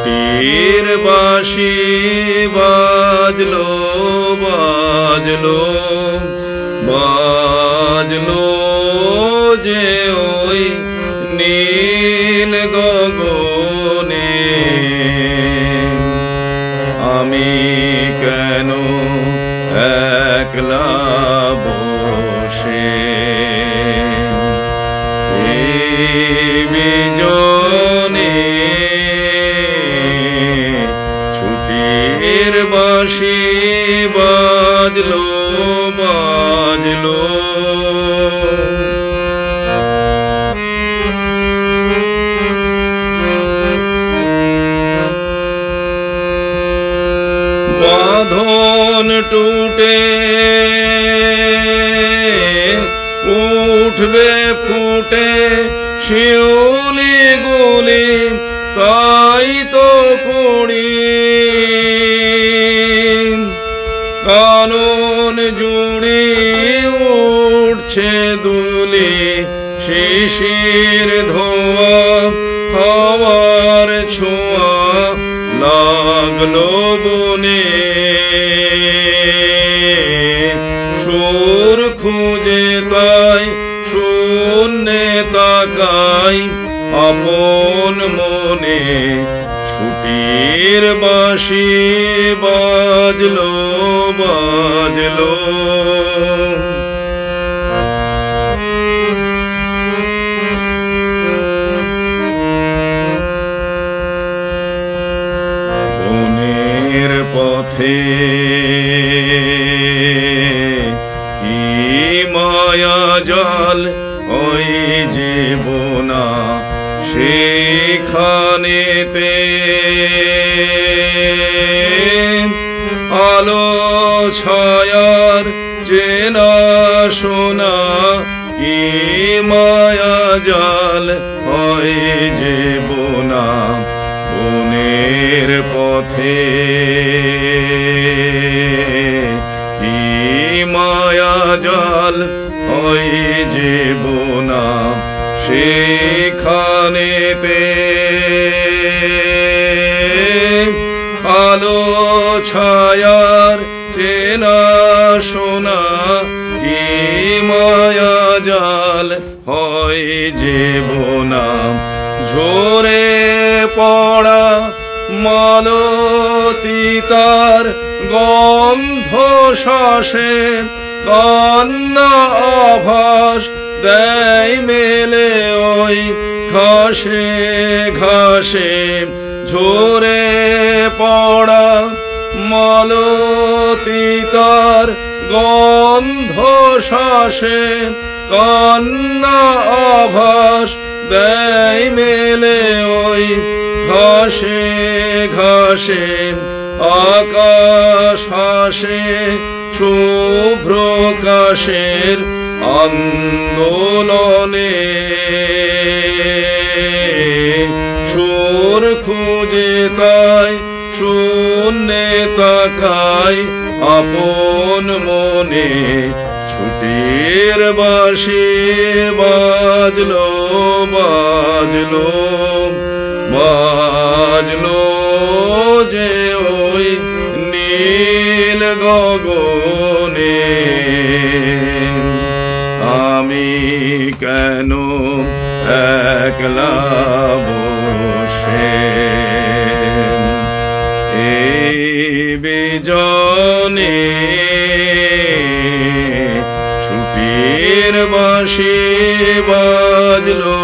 ছুটির বাঁশি বাজলো বাজলো বাজলো যে ওই নীল গগনে, আমি কেন একলা বসে বিজনে, ছুটির বাঁশি বাজলো বাজলো। বাঁধন টুটে উঠবে ফুটে শিউলি গুলি, তাই তো করি কানন জুড়ি উঠছে দুলি, শিশির ধোয়া হাওয়ার ছোঁয়া লাগলো বনে, সুর খুঁজে তাই শূন্যে তাকাই আপন মনে, ছুটির বাঁশি বাজলো বাজলো। বনের পথে কি মায়া জাল, ওই যে বোনা সেখানেতে আলো ছায়ার চেনা শোনা, কি মায়া জাল হয় যে বোনা বনের পথে, কি মায়া জাল হয় যে বোনা সেখানেতে আলো ছায়ার চেনা শোনা, কি মায়া জাল হয় যে বোনা, ঝরে পড়া মালতী তার গন্ধ শ্বাসে, কান্না আভাস দেয় মেলে ওই ঘাসে ঘাসে, ঝরে পড়া মালতী তার গন্ধ শ্বাসে, কান্না আভাস দেয় মেলে ওই ঘাসে ঘাসে, আকাশ হাসে শুভ্র কাশের আন্দোলনে, সুর খুঁজে তাই শূন্যে তাকাই আপন মনে, ছুটির বাঁশি বাজলো বাজলো বাজলো যে ওই নীল গগনে, আমি কেন একলা বসে এই বিজনে, ছুটির বাঁশি বাজলো